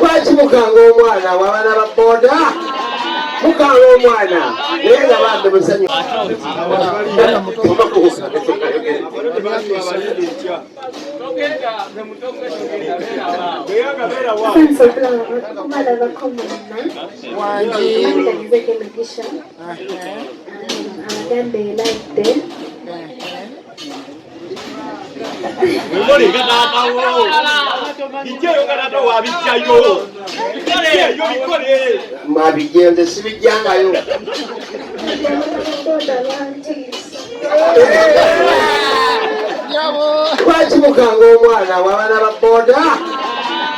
Lwaki mukanga omwana wabana baboda mukanga omwana naye nga bambe musanyu mwabigenze sibijjangayo lwaki mukanga omwana wabana baboda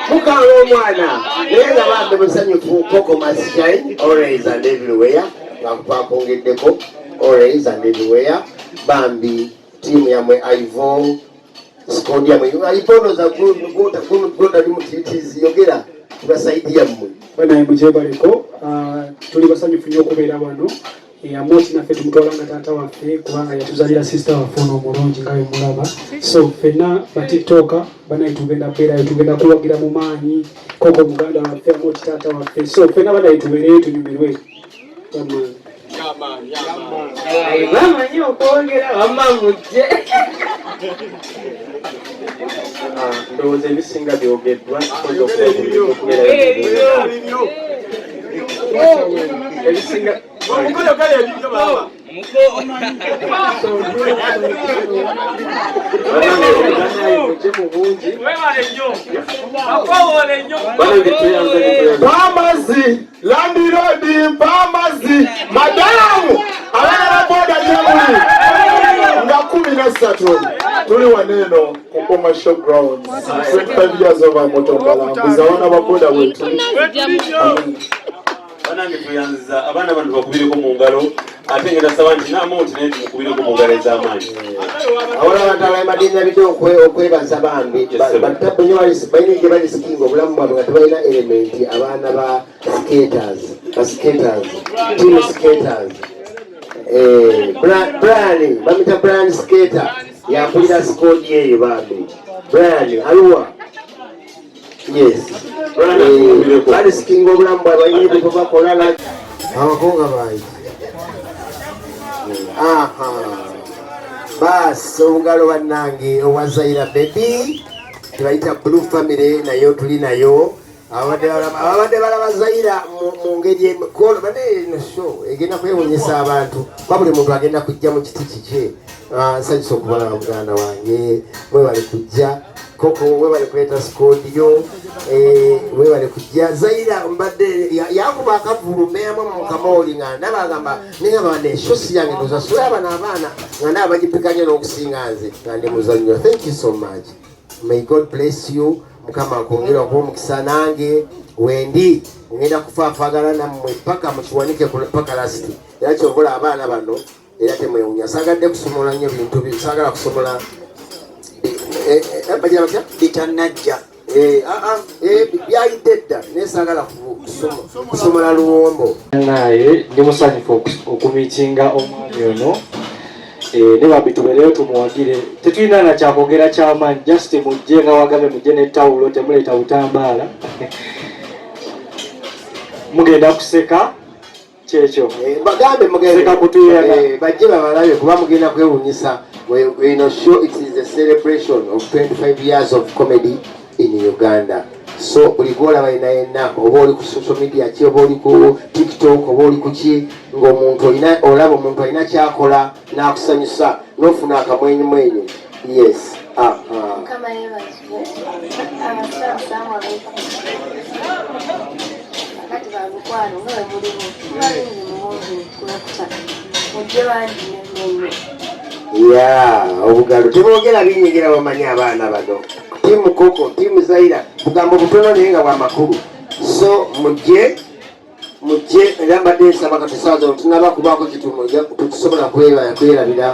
mukanga omwana naye nga bambe musanyufu koko masshine always and everywhere bakupampungiddeko always and everywhere bambi tiimu yamwe ivo squad yamwe iponoza gota limutitizi yogera tubasaidia mmwe bana mujebaliko tuli basanyufu nnyo okubeera wano amoti naffe tumutwalanga taata waffe kubanga yatuzalira sister waffe ono omulungi nga bemulaba so ffenna batiktoka banaye tugenda mpeerayo tugenda kuwagira mu maanyi koko muganda waffe amoti taata waffe so ffenna banaye tubeereyo tunyumirwe bamanyi okwogera wamma mujje ndowooza ebisinga byogeddwa ebisinga Pamazi, Landirodi, Pamazi, Madamu, abana baboda nyamuli nga 13 tuli waneno Kokoma Showgrounds 25 years of Motombalambuza abana baboda wetu banange tuyanziza abaana bantu bakubireko mu ngalo ate ngenda saba nti n'amouti naye tumukubireko mu ngalo ez'amaanyi awala abantu abamadina bidde okwebaza bambi batabu nyo balina gye balisikinga obulamu bwabwe nga tebalina elementi abaana ba skaters team skaters Brian bamita Brian skater yakulira squad eyo bambi Brian aluwa yes bali sikinga obulamu bwabwe balina ebyo bakola abakonga bayi basi obugalo bannange owazaira baby tubayita blue family nayo tuli nayo abadde balaba zaira mu ngeri show egenda kwewunyisa abantu ba buli muntu agenda kujja mu kiti kike nsanyusa okubalaba muganda wange webale kujja koko webale kuleeta sikoodiyo webale kujja zaira mbadde yakuba akavulu meyamu mukamooli nga nabagamba nengamba neshosi yange nozasula abana abaana nga naba bagipikanye n'okusinga nze nga ndi muzannyo. Thank you so much. May God bless you. Mukama akongera okuba omukisa nange wendi ngenda kufaafagala nammwe paka mukiwanike paka lasiti era kyongola abaana bano era temwewunya sagadde kusomola nnyo bintu sagala kusomola bagira batya bitanajja byayidde dda naye sagala kusomola luwombo naye ndi musanyufu okumiitinga omwami ono ne bambi tubeereyo tumuwagire tetulina na kyakwogera ky'amaanyi just mujje nga wagambe mujje n'ettawulo temuleeta butambaala mugenda kuseka kyekyo bagambe seka kutuyana bajje babalabe kuba mugenda kwewunyisa. Show it is a celebration of 25 years of comedy in Uganda. So buli gwolaba yenna oba oli ku social media ki oba oli ku TikTok oba oli ku ki ng'omuntu olaba omuntu alina kyakola n'akusanyusa n'ofuna akamwenyumwenyu. Yes. Kama yebazibwe abasalamu alaikum akati balukwano nga bwe mulimu tubalingi muwungi kulekuta mujje bangi n'emmenye obugalo tebogera binyigira bamanyi abaana bano tiimu koko tiimu zaira bugambo butono naye nga bwamakulu so mujje mujje era mbadde nsaba kati saazo tunaba kubaako kitumu tukisobola kwerabira